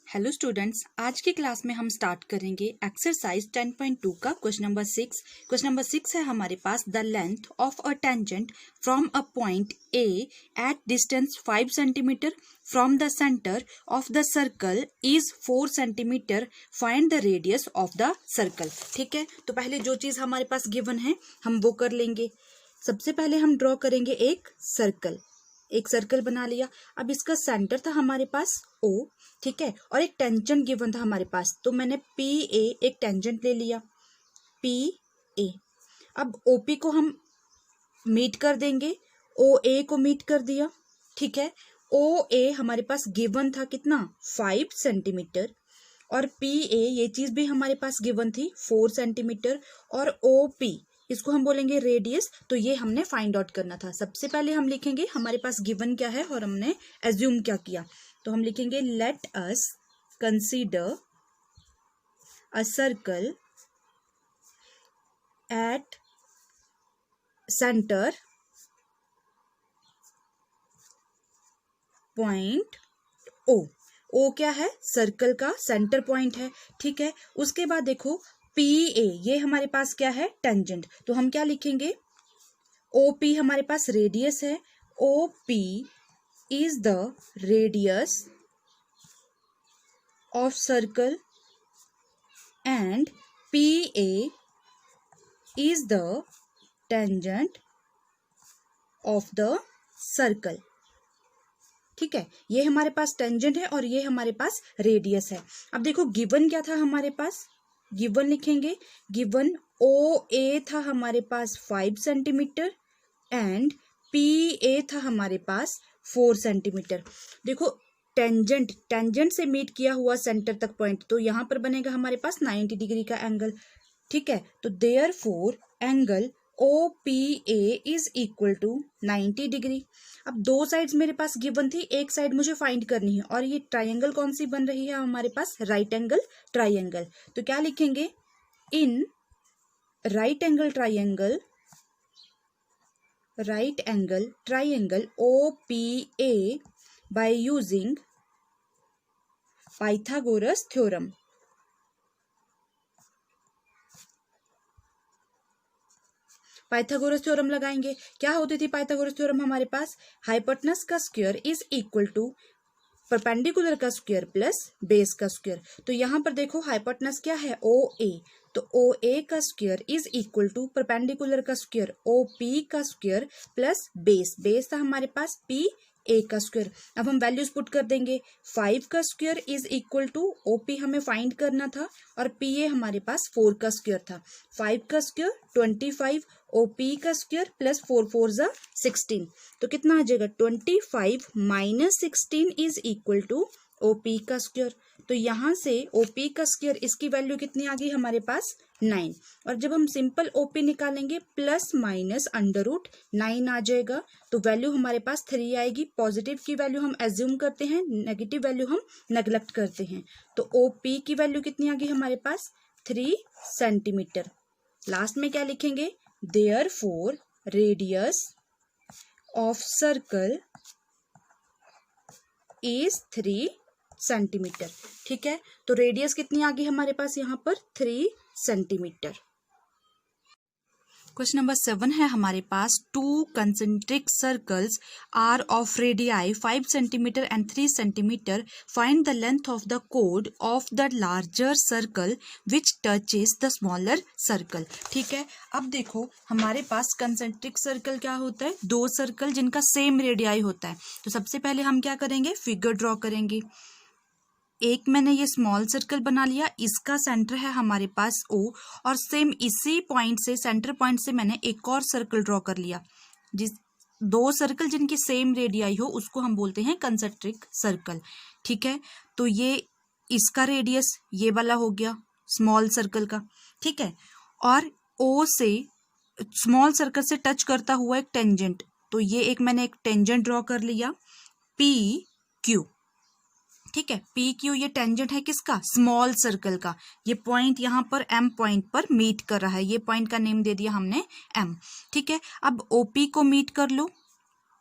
Hello students, आज की class में हम स्टार्ट करेंगे एक्सरसाइज 10.2 का क्वेश्चन नंबर 6। क्वेश्चन नंबर 6 है हमारे पास, the length of a tangent from a point A at distance 5 centimetre from the centre of the circle is 4 centimetre, find the radius of the circle. ठीक है, तो पहले जो चीज हमारे पास गिवन है हम वो कर लेंगे। सबसे पहले हम ड्रॉ करेंगे एक सर्कल बना लिया। अब इसका सेंटर था हमारे पास O, ठीक है, और एक टेंजेंट गिवन था हमारे पास, तो मैंने PA एक टेंजेंट ले लिया, PA। अब OP को हम मीट कर देंगे, OA को मीट कर दिया, ठीक है। OA हमारे पास गिवन था कितना, 5 सेंटीमीटर, और PA ये चीज भी हमारे पास गिवन थी 4 सेंटीमीटर, और OP इसको हम बोलेंगे रेडियस। तो ये हमने फाइंड आउट करना था। सबसे पहले हम लिखेंगे हमारे पास गिवन क्या है और हमने एज्यूम क्या किया। तो हम लिखेंगे let us consider a circle at centre point O क्या है, सर्कल का सेंटर पॉइंट है, ठीक है। उसके बाद देखो PA ये हमारे पास क्या है, टेंजेंट, तो हम क्या लिखेंगे, OP हमारे पास रेडियस है, OP is the radius of circle and PA is the tangent of the circle. ठीक है, ये हमारे पास टेंजेंट है और ये हमारे पास रेडियस है। अब देखो गिवन क्या था हमारे पास, गिवन लिखेंगे, गिवन OA था हमारे पास 5 सेंटीमीटर एंड PA था हमारे पास 4 सेंटीमीटर। देखो टेंजेंट से मीट किया हुआ सेंटर तक पॉइंट, तो यहां पर बनेगा हमारे पास 90 डिग्री का एंगल, ठीक है। तो therefore angle OPA is equal to 90 degree. अब दो साइड्स मेरे पास गिवन थी, एक साइड मुझे फाइंड करनी है, और ये ट्राइंगल कौन सी बन रही है हमारे पास, राइट एंगल ट्राइंगल। तो क्या लिखेंगे, in right angle triangle OPA by using Pythagoras theorem. Pythagoras theorem लगाएंगे। क्या होती थी पाइथागोरस थ्योरम हमारे पास, हाइपोटेनस का square is equal to perpendicular का स्क्वायर प्लस बेस का स्क्वायर। तो यहां पर देखो हाइपोटेनस क्या है, OA, तो OA का square is equal to perpendicular का स्क्वायर OP का स्क्वायर प्लस बेस था हमारे पास PA का स्क्वायर। अब हम वैल्यूज पुट कर देंगे, 5 का square is equal to OP हमें फाइंड करना था और PA हमारे पास 4 का स्क्वायर था। 5 का स्क्वायर 25, OP का स्क्वायर प्लस 4 4 जा 16, तो कितना आ जाएगा, 25 minus 16 is equal to OP का स्क्वायर। तो यहां से OP का स्क्वायर, इसकी वैल्यू कितनी आ गई हमारे पास, 9। और जब हम सिंपल OP निकालेंगे प्लस माइनस अंडर रूट 9 आ जाएगा, तो वैल्यू हमारे पास 3 आएगी। पॉजिटिव की वैल्यू हम एज्यूम करते हैं, नेगेटिव वैल्यू हम नेग्लेक्ट करते हैं। तो OP की वैल्यू कितनी आ गई हमारे पास, 3 सेंटीमीटर। लास्ट में क्या लिखेंगे, therefore radius of circle is 3 centimetre. ठीक है, तो रेडियस कितनी आ गई हमारे पास यहाँ पर, 3 सेंटीमीटर। क्वेश्चन नंबर 7 है हमारे पास, 2 concentric circles are of radii 5 centimetre and 3 centimetre, find the length of the कोड of the larger circle which touches the smaller circle. ठीक है, अब देखो हमारे पास कंसेंट्रिक सर्कल क्या होता है, 2 सर्कल जिनका सेम रेडियाई होता है। तो सबसे पहले हम क्या करेंगे, फिगर ड्रॉ करेंगे। एक मैंने ये स्मॉल सर्कल बना लिया, इसका सेंटर है हमारे पास O, और सेम इसी पॉइंट से, सेंटर पॉइंट से मैंने एक और सर्कल ड्रॉ कर लिया। जिस 2 सर्कल जिनकी सेम रेडियाई हो उसको हम बोलते हैं कंसेंट्रिक सर्कल। ठीक है, तो ये इसका रेडियस ये वाला हो गया स्मॉल सर्कल का, ठीक है। और O से स्मॉल सर्कल से टच करता हुआ एक टेंजेंट, तो ये एक मैंने एक टेंजेंट ड्रॉ कर लिया PQ। ठीक है, PQ ये टेंजेंट है किसका, स्मॉल सर्कल का। ये पॉइंट यहाँ पर M पॉइंट पर मीट कर रहा है, ये पॉइंट का नेम दे दिया हमने M। ठीक है, अब OP को मीट कर लो,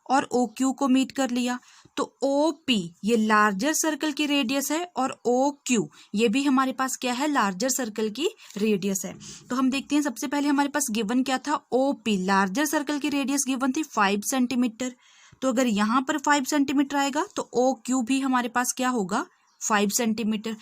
और ओ क्यू को मीट कर लिया, तो ओ पी ये लार्जर सर्कल की रेडियस है और ओ क्यू ये भी हमारे पास क्या है, लार्जर सर्कल की रेडियस है। तो हम देखते हैं सबसे पहले हमारे पास गिवन क्या था, ओ पी लार्जर सर्कल की रेडियस गिवन थी 5 सेंटीमीटर। तो अगर यहाँ पर 5 सेंटीमीटर आएगा तो ओ क्यू भी हमारे पास क्या होगा, 5 सेंटीमीटर।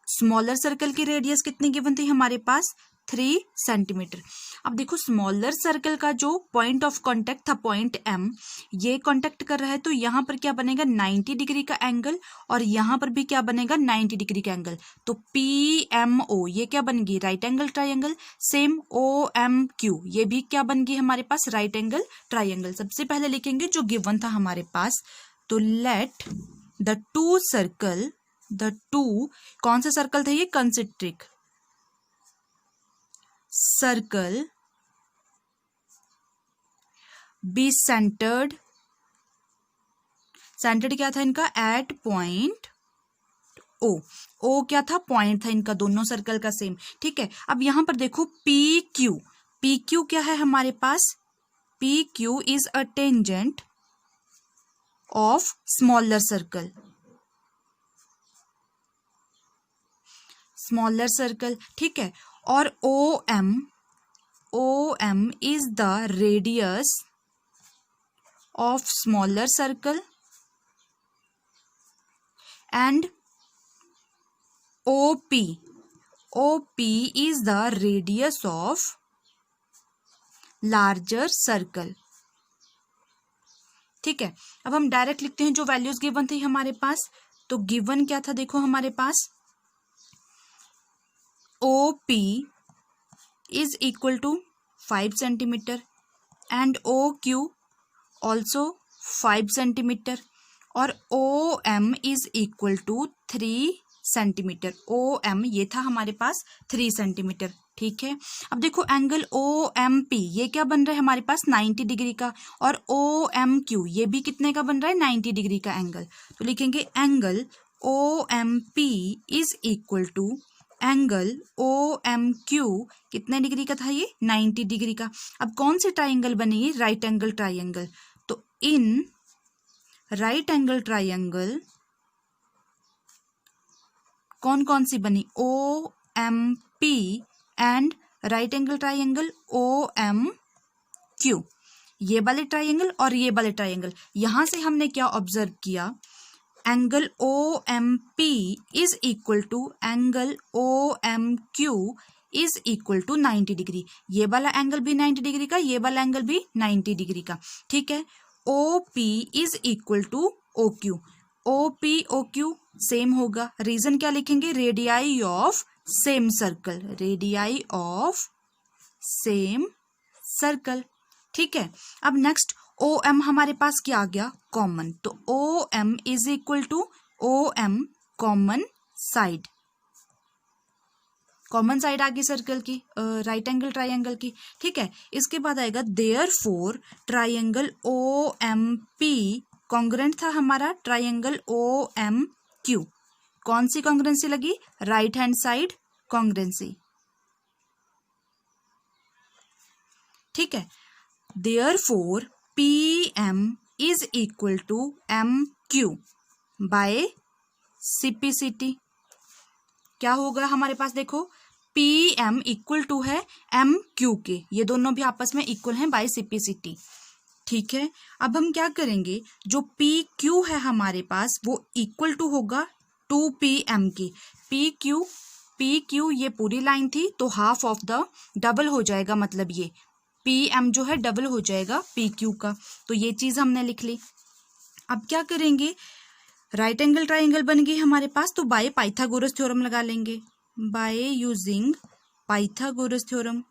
स्मॉलर सर्कल की रेडियस कितनी गिवन थी हमारे पास, 3 सेंटीमीटर। अब देखो स्मॉलर सर्कल का जो पॉइंट ऑफ कांटेक्ट था, पॉइंट एम, ये कांटेक्ट कर रहा है, तो यहाँ पर क्या बनेगा, 90 डिग्री का एंगल, और यहाँ पर भी क्या बनेगा, 90 डिग्री का एंगल। तो पी एम ओ ये क्या बन गई, right angle triangle. Same O M Q ये भी क्या बन गई हमारे पास, राइट एंगल ट्राइंगल। सबसे पहले लिखेंगे जो गिवन था हमारे पास, तो लेट द टू सर्कल, कौन सा सर्कल था ये, कंसेंट्रिक सर्कल बी सेंटर्ड क्या था इनका, एट पॉइंट ओ क्या था, पॉइंट था इनका दोनों सर्कल का सेम। ठीक है, अब यहां पर देखो पी क्यू क्या है हमारे पास, P Q is a tangent of smaller circle, ठीक है। और O M is the radius of smaller circle and O P is the radius of larger circle. ठीक है, अब हम डायरेक्ट लिखते हैं जो वैल्यूज गिवन थी हमारे पास। तो गिवन क्या था देखो हमारे पास, O P is equal to 5 centimeter and OQ also 5 centimeter और OM is equal to 3 centimetre. OM ये था हमारे पास 3 सेंटीमीटर। ठीक है, अब देखो एंगल OMP ये क्या बन रहा है हमारे पास, 90 डिग्री का, और OMQ ये भी कितने का बन रहा है, 90 डिग्री का एंगल। तो लिखेंगे angle OMP is equal to angle OMQ कितने डिग्री का था ये, 90 डिग्री का। अब कौन सी ट्राइंगल बनेगी, राइट एंगल ट्राइंगल। तो इन राइट एंगल ट्राइंगल कौन कौन सी बनी, OMP and right angle triangle OMQ, ये वाले ट्राइंगल और ये वाले ट्राइंगल। यहां से हमने क्या ऑब्जर्व किया, angle OMP is equal to angle OMQ is equal to 90 degree. ये वाला एंगल भी 90 डिग्री का, ये वाला एंगल भी 90 डिग्री का। ठीक है, OP is equal to OQ, OP OQ same होगा। रीजन क्या लिखेंगे, radii of same circle, radii of same circle. ठीक है, अब नेक्स्ट OM हमारे पास क्या आ गया, कॉमन। तो OM is equal to OM common side, common side आ गई सर्कल की, राइट एंगल ट्राइंगल की। ठीक है, इसके बाद आएगा देयरफॉर ट्राइंगल OMP कॉन्ग्रेंट था हमारा ट्राइंगल OMQ। कौन सी कॉन्ग्रेंसी लगी, राइट हैंड साइड कॉन्ग्रेंसी। ठीक है, therefore PM is equal to MQ by CPCT। क्या होगा हमारे पास, देखो PM इक्वल टू है MQ के, ये दोनों भी आपस में इक्वल हैं बाय CPCT। ठीक है, अब हम क्या करेंगे, जो PQ है हमारे पास वो इक्वल टू होगा 2PM की। PQ ये पूरी लाइन थी, तो हाफ ऑफ द डबल हो जाएगा, मतलब ये PM जो है डबल हो जाएगा PQ का। तो ये चीज हमने लिख ली। अब क्या करेंगे, राइट एंगल ट्राइंगल बन गई हमारे पास, तो बाय पाइथागोरस थ्योरम लगा लेंगे, by using Pythagoras theorem.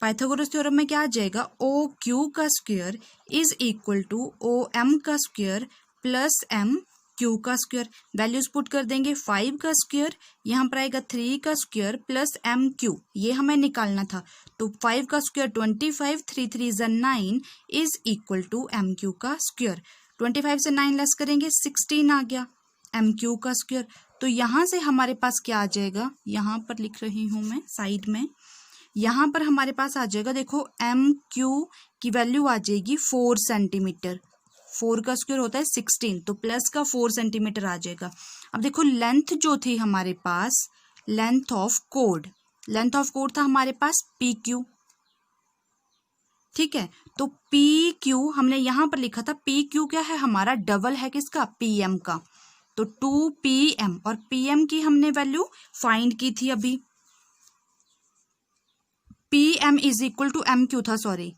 Pythagoras theorem में क्या आ जाएगा, OQ का square is equal to OM का स्क्वायर प्लस MQ का स्क्वायर। वैल्यूज पुट कर देंगे, 5 का स्क्वायर यहाँ पर आएगा 3 का स्क्वायर प्लस MQ, ये हमें निकालना था। तो 5 का square 25, 3 3 = 9 is equal to MQ का स्क्वायर। 25 से 9 लेस करेंगे 16 आ गया MQ का स्क्वायर। तो यहाँ से हमारे पास क्या आ जाएगा, यहाँ पर लिख रही हूँ मैं साइड में, यहाँ पर हमारे पास आ जाएगा, देखो एम क्यू की वैल्यू आ जाएगी 4 सेंटीमीटर। 4 का स्क्वायर होता है 16, तो प्लस का 4 सेंटीमीटर आ जाएगा। अब देखो लेंथ जो थी हमारे पास, लेंथ ऑफ कोड था हमारे पास पी क्यू, ठीक है। तो पी क्यू हमने यहां पर लिखा था, पी क्यू क्या है हमारा, डबल है किसका, पीएम का। तो 2pm, और pm की हमने वैल्यू फाइंड की थी अभी। pm is equal to M Q था, sorry,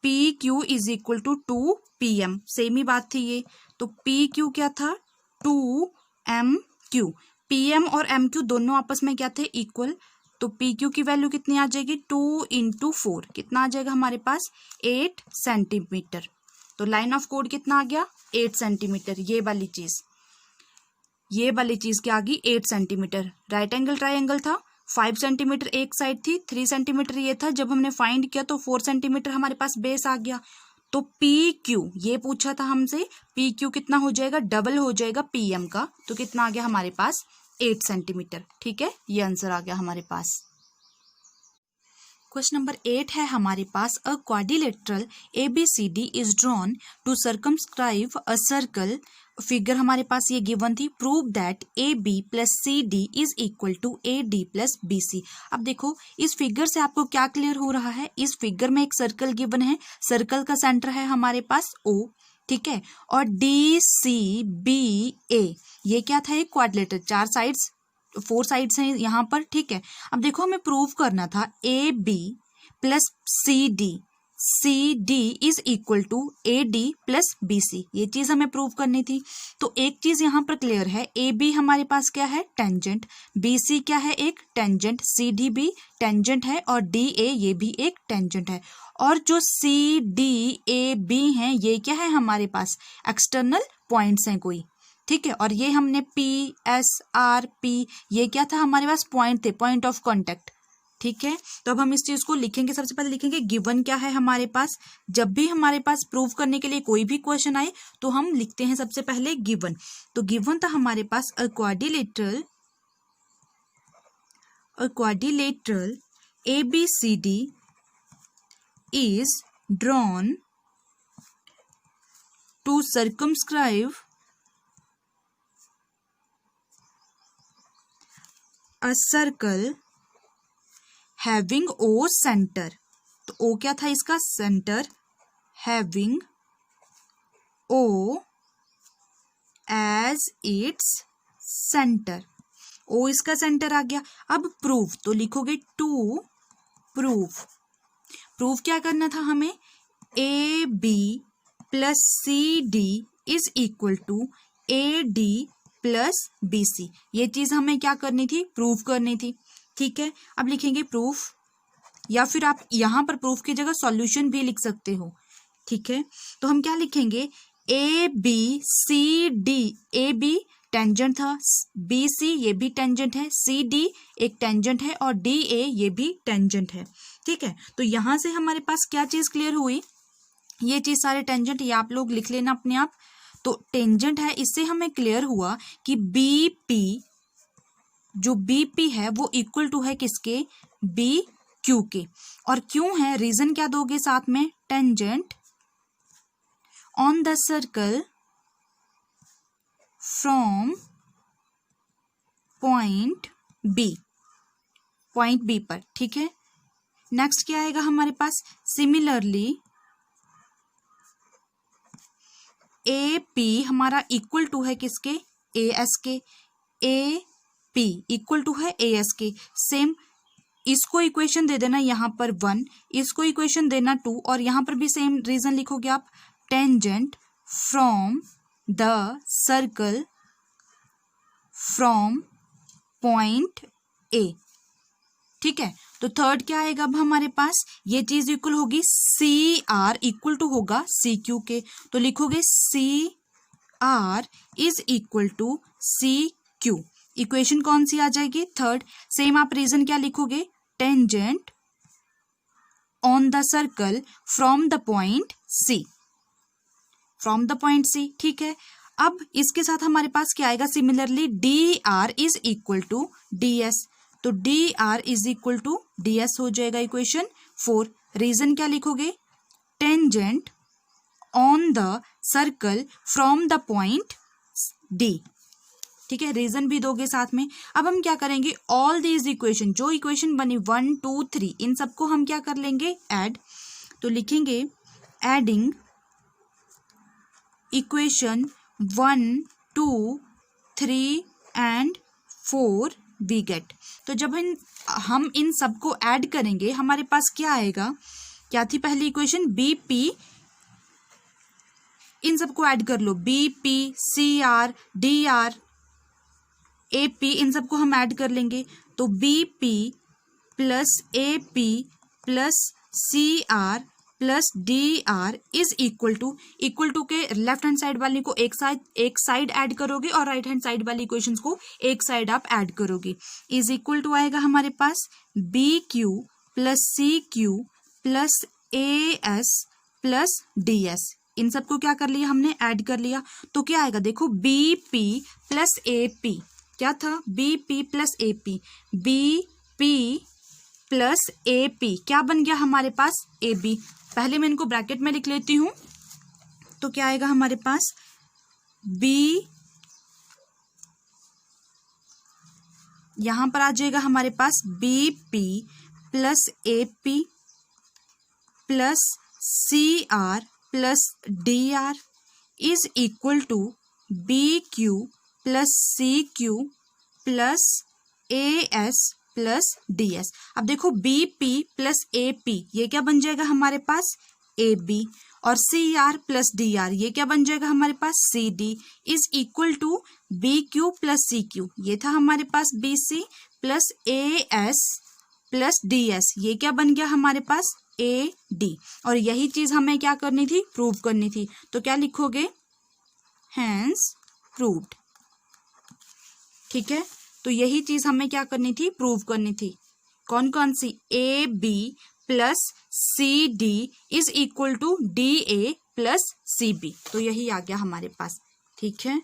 P Q is equal to 2pm, same ही बात थी ये। तो पी क्यू क्या था, 2mq। pm और mq दोनों आपस में क्या थे, इक्वल। तो पी क्यू की वैल्यू कितनी आ जाएगी, 2 × 4, कितना आ जाएगा हमारे पास, 8 सेंटीमीटर। तो लाइन ऑफ कोड कितना आ गया, 8 सेंटीमीटर। ये वाली चीज क्या आ गई, 8 सेंटीमीटर। राइट एंगल ट्राइंगल था, 5 सेंटीमीटर एक साइड थी, 3 सेंटीमीटर ये था। जब हमने फाइंड किया तो 4 सेंटीमीटर हमारे पास बेस आ गया। तो पी क्यू ये पूछा था हमसे, पी क्यू कितना हो जाएगा, डबल हो जाएगा पीएम का। तो कितना आ गया हमारे पास, 8 सेंटीमीटर, ठीक है। ये आंसर आ गया हमारे पास। क्वेश्चन नंबर 8 है हमारे पास, a quadrilateral ABCD is drawn to circumscribe a circle. Figure हमारे पास ये गिवन थी, prove that AB + CD is equal to AD + BC। अब देखो इस फिगर से आपको क्या क्लियर हो रहा है, इस फिगर में एक सर्कल गिवन है, सर्कल का सेंटर है हमारे पास O, ठीक है, और DCBA ये क्या था, एक क्वाड्रिलेटरल, 4 साइड्स हैं यहाँ पर, ठीक है। अब देखो हमें प्रूव करना था AB + CD is equal to AD + BC, ये चीज हमें प्रूव करनी थी। तो एक चीज यहाँ पर क्लियर है, AB हमारे पास क्या है, टेंजेंट, BC क्या है, एक टेंजेंट, CD भी टेंजेंट है, और DA ये भी एक टेंजेंट है। और जो CDAB हैं ये क्या है हमारे पास, एक्सटर्नल पॉइंट्स हैं कोई, ठीक है। और ये हमने PSRP ये क्या था हमारे पास, पॉइंट थे, पॉइंट ऑफ कांटेक्ट, ठीक है। तो अब हम इस चीज को लिखेंगे, सबसे पहले लिखेंगे गिवन क्या है हमारे पास। जब भी हमारे पास प्रूव करने के लिए कोई भी क्वेश्चन आए तो हम लिखते हैं सबसे पहले गिवन। तो गिवन था हमारे पास, a quadrilateral ABCD is drawn to circumscribe a circle having O center। तो O क्या था इसका, centre, having O as its center, O इसका सेंटर आ गया। अब प्रूफ, तो लिखोगे टू प्रूफ क्या करना था हमें, AB + CD is equal to AD + BC, ये चीज हमें क्या करनी थी, प्रूफ करनी थी, ठीक है। अब लिखेंगे प्रूफ, या फिर आप यहां पर प्रूफ की जगह सॉल्यूशन भी लिख सकते हो, ठीक है। तो हम क्या लिखेंगे, ABCD, AB टेंजेंट था, BC ये भी टेंजेंट है, CD एक टेंजेंट है, और DA ये भी टेंजेंट है, ठीक है। तो यहां से हमारे पास क्या चीज क्लियर हुई, ये चीज सारे टेंजेंट, ये आप लोग लिख लेना अपने आप। तो टेंजेंट है, इससे हमें क्लियर हुआ कि BP, जो BP है वो इक्वल टू है किसके, BQ के। और क्यों है, रीजन क्या दोगे साथ में, tangent on the circle from point B पर, ठीक है। नेक्स्ट क्या आएगा हमारे पास, सिमिलरली AP हमारा इक्वल टू है किसके, AS के, AP इक्वल टू है AS के। सेम इसको इक्वेशन दे देना यहाँ पर 1, इसको इक्वेशन देना 2, और यहाँ पर भी सेम रीजन लिखोगे आप, tangent from the circle from point A, ठीक है। तो थर्ड क्या आएगा अब हमारे पास, ये चीज इक्वल होगी CR इक्वल टू होगा CQ के। तो लिखोगे CR is equal to CQ, equation कौन सी आ जाएगी, थर्ड। सेम आप रीजन क्या लिखोगे, tangent on the circle from the point C, ठीक है। अब इसके साथ हमारे पास क्या आएगा, similarly DR is equal to DS। तो D R is equal to D S हो जाएगा इक्वेशन 4। रीजन क्या लिखोगे, tangent on the circle from the point D. ठीक है, रीजन भी दोगे साथ में। अब हम क्या करेंगे, ऑल दीज इक्वेशन, जो इक्वेशन बनी 1 2 3, इन सबको हम क्या कर लेंगे, ऐड। तो लिखेंगे adding equation 1 2 3 and 4 we get. तो जब हम इन सबको ऐड करेंगे हमारे पास क्या आएगा, क्या थी पहली इक्वेशन, बी पी, इन सबको ऐड कर लो, B P C R D R A P, इन सबको हम ऐड कर लेंगे। तो B P plus A P plus C R plus D R is equal to के लेफ्ट हैंड साइड वाली को एक साइड ऐड करोगे और राइट हैंड साइड वाली इक्वेशंस को एक साइड आप ऐड करोगे, इज इक्वल टू आएगा हमारे पास B Q plus C Q plus A S plus D S. इन सबको क्या कर लिया हमने, ऐड कर लिया। तो क्या आएगा देखो, B P plus A P, क्या था, B P plus A P, B P plus A P क्या बन गया हमारे पास, ए बी। पहले मैं इनको ब्रैकेट में लिख लेती हूं, तो क्या आएगा हमारे पास, बी, यहां पर आ जाएगा हमारे पास B P plus A P plus C R plus D R is equal to B Q plus C Q plus A S plus D S. अब देखो B P plus A P ये क्या बन जाएगा हमारे पास, ए बी, और C R plus D R ये क्या बन जाएगा हमारे पास, C D, is equal to B Q plus C Q, ये था हमारे पास B C plus A S plus D S, ये क्या बन गया हमारे पास, ए डी। और यही चीज हमें क्या करनी थी, प्रूव करनी थी। तो क्या लिखोगे, हैंस प्रूव्ड। ठीक है, तो यही चीज हमें क्या करनी थी, प्रूव करनी थी। कौन कौन सी, A B plus C D is equal to D A plus C B. तो यही आ गया हमारे पास। ठीक है,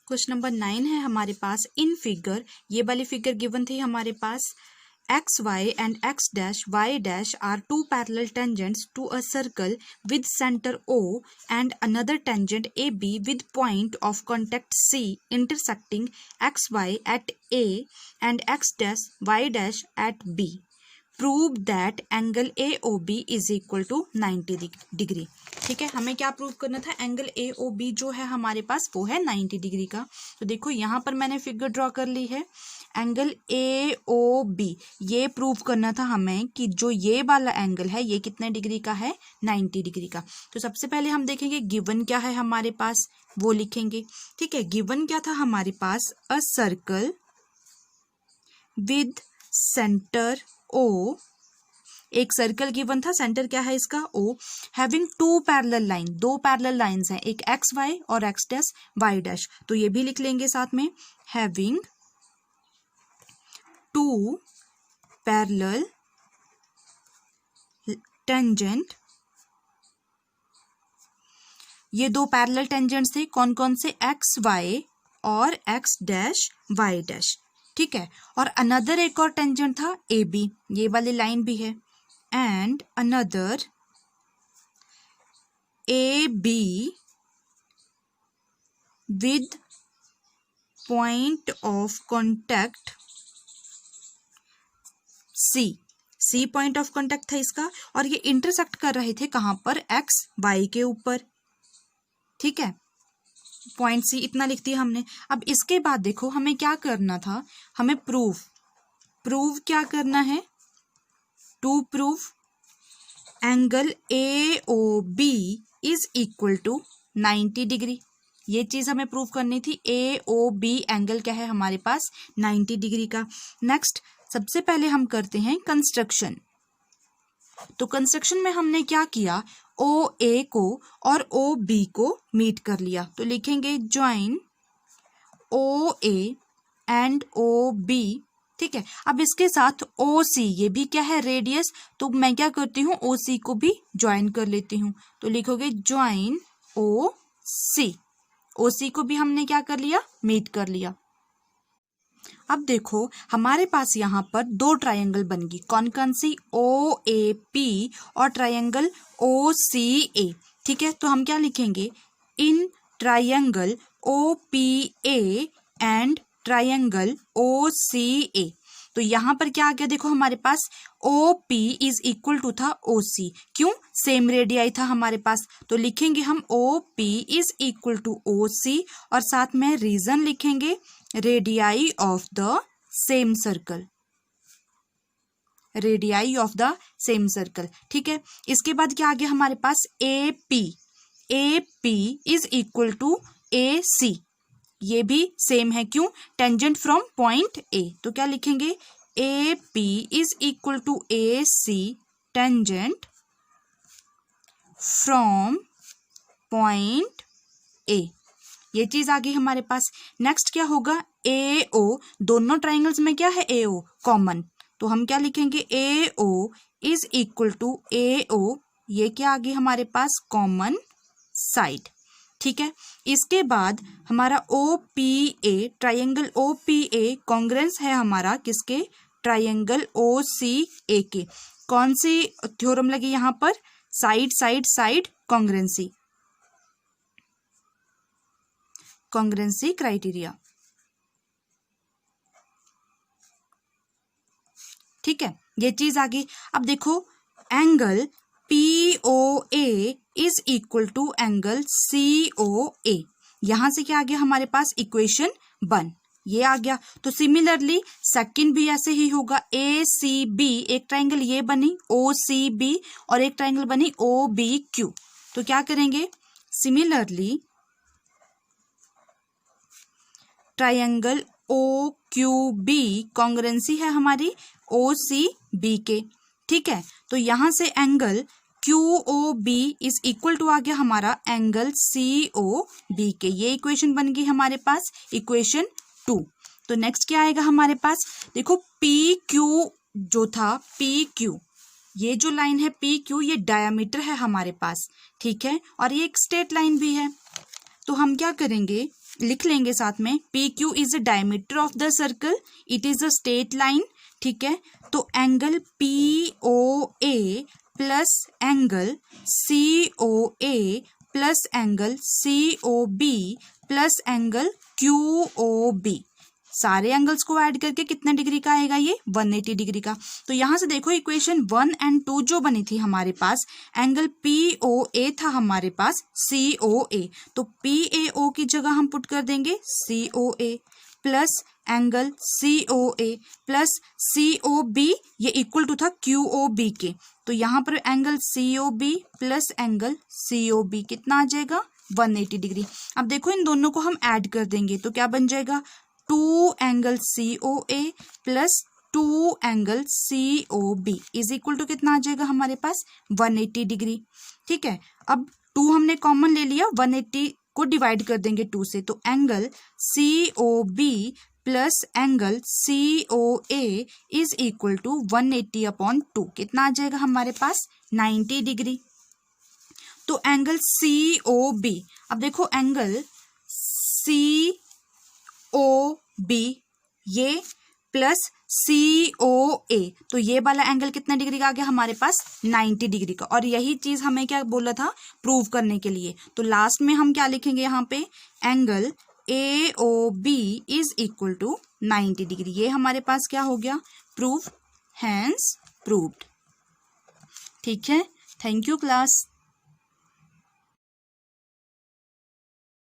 क्वेश्चन नंबर 9 है हमारे पास। इन फिगर, ये वाली फिगर गिवन थी हमारे पास, xy and x dash y dash are two parallel tangents to a circle with center O and another tangent AB with point of contact C intersecting xy at A and x dash y dash at B. Prove that angle AOB is equal to 90 degree. ठीक है, हमें क्या prove करना था, angle AOB जो है हमारे पास वो है 90 डिग्री का। तो देखो यहाँ पर मैंने फिगर ड्रॉ कर ली है, एंगल AOB ये प्रूव करना था हमें कि जो ये वाला एंगल है ये कितने डिग्री का है, 90 डिग्री का। तो सबसे पहले हम देखेंगे गिवन क्या है हमारे पास, वो लिखेंगे। ठीक है, गिवन क्या था हमारे पास, a circle with centre O, एक सर्कल गिवन था, सेंटर क्या है इसका, O, having two parallel line, दो पैरेलल लाइंस हैं, एक एक्स वाई और एक्स डैश वाई डैश। तो ये भी लिख लेंगे साथ में, हैविंग टू पैरेलल टेंजेंट। ये दो पैरेलल टेंजेंट्स थे, कौन कौन से, एक्स वाई और एक्स डैश वाई डैश। ठीक है, और अनदर एक और टेंजेंट था ए बी, ये वाली लाइन भी है, and another A B with point of contact C, C point of contact था इसका, और ये इंटरसेक्ट कर रहे थे कहां पर, एक्स वाई के ऊपर। ठीक है, पॉइंट सी इतना लिख दिया हमने। अब इसके बाद देखो हमें क्या करना था, हमें प्रूव क्या करना है, to prove angle AOB is equal to 90 degree. ये चीज हमें प्रूव करनी थी, AOB एंगल क्या है हमारे पास, 90 डिग्री का। नेक्स्ट सबसे पहले हम करते हैं कंस्ट्रक्शन। तो कंस्ट्रक्शन में हमने क्या किया, OA को और OB को मीट कर लिया। तो लिखेंगे ज्वाइन OA एंड OB। ठीक है, अब इसके साथ OC, ये भी क्या है, रेडियस, तो मैं क्या करती हूँ, OC को भी ज्वाइन कर लेती हूँ। तो लिखोगे ज्वाइन OC, OC को भी हमने क्या कर लिया, मीट कर लिया। अब देखो हमारे पास यहाँ पर दो ट्रायंगल बन गई, कौन सी, ओ ए पी और ट्रायंगल ओ सी ए। ठीक है, तो हम क्या लिखेंगे, in triangle O P A and triangle O C A. तो यहाँ पर क्या आ गया, देखो हमारे पास O P is equal to था ओ सी, क्यों, सेम रेडियाई था हमारे पास, तो लिखेंगे हम O P is equal to O C और साथ में रीजन लिखेंगे radii of the same circle, radii of the same circle. ठीक है, इसके बाद क्या आ गया हमारे पास, A P is equal to A C, ये भी सेम है, क्यों, टेंजेंट फ्रॉम पॉइंट ए, तो क्या लिखेंगे, A P is equal to A C tangent from point A, ये चीज आ गई हमारे पास। नेक्स्ट क्या होगा, ए ओ, दोनों ट्राइंगल्स में क्या है, ए ओ कॉमन, तो हम क्या लिखेंगे, ए ओ इज इक्वल टू ए ओ, ये क्या आ गई हमारे पास, कॉमन साइड। ठीक है, इसके बाद हमारा O P A, triangle O P A congruence है हमारा किसके, ट्रायंगल ओ सी ए के। कौन सी थ्योरम लगी यहाँ पर, side side side congruency, congruency criteria. ठीक है, ये चीज आ गई। अब देखो angle P O A is equal to angle C O A, यहां से क्या आ गया हमारे पास, इक्वेशन 1 ये आ गया। तो सिमिलरली सेकंड भी ऐसे ही होगा, ए सी बी, एक ट्राइंगल ये बनी ओ सी बी और एक ट्राइंगल बनी ओ बी क्यू, तो क्या करेंगे, similarly triangle O Q B congruency है हमारी ओ सी बी के। ठीक है, तो यहां से angle Q O B is equal to आ गया हमारा एंगल सी ओ बी के, ये इक्वेशन बन गई हमारे पास, इक्वेशन 2। तो नेक्स्ट क्या आएगा हमारे पास, देखो पी क्यू जो था, पी क्यू, ये जो लाइन है पी क्यू, ये डायामीटर है हमारे पास। ठीक है, और ये एक स्ट्रेट लाइन भी है, तो हम क्या करेंगे, लिख लेंगे साथ में, P Q is the diameter of the circle, it is a straight line. ठीक है, तो angle P O A plus angle C O A plus angle C O B plus angle Q O B, सारे angles को add करके कितने degree का आएगा, ये 180 डिग्री का। तो यहां से देखो इक्वेशन 1 एंड 2 जो बनी थी हमारे पास, एंगल पी ओ ए था हमारे पास सी ओ ए, तो पी ए ओ की जगह हम पुट कर देंगे C O A plus angle C O A plus C O B, ये इक्वल टू था क्यू ओ बी के, तो यहाँ पर angle C O B plus angle C O B कितना आ जाएगा, 180 डिग्री। अब देखो इन दोनों को हम ऐड कर देंगे तो क्या बन जाएगा, 2 angle C O A plus 2 angle C O B is equal to कितना आ जाएगा हमारे पास, 180 डिग्री। ठीक है, अब 2 हमने कॉमन ले लिया, 180 को डिवाइड कर देंगे 2 से, तो angle C O B plus angle C O A is equal to 180/2, कितना आ जाएगा हमारे पास, 90 डिग्री। तो एंगल सी ओ बी, अब देखो एंगल सी ओ बी ये प्लस सी ओ ए, तो ये वाला एंगल कितना डिग्री का आ गया हमारे पास, 90 डिग्री का। और यही चीज हमें क्या बोला था, प्रूव करने के लिए, तो लास्ट में हम क्या लिखेंगे यहाँ पे, angle A O B is equal to 90 degree, ये हमारे पास क्या हो गया, प्रूफ, हैंस प्रूव्ड। ठीक है, थैंक यू क्लास।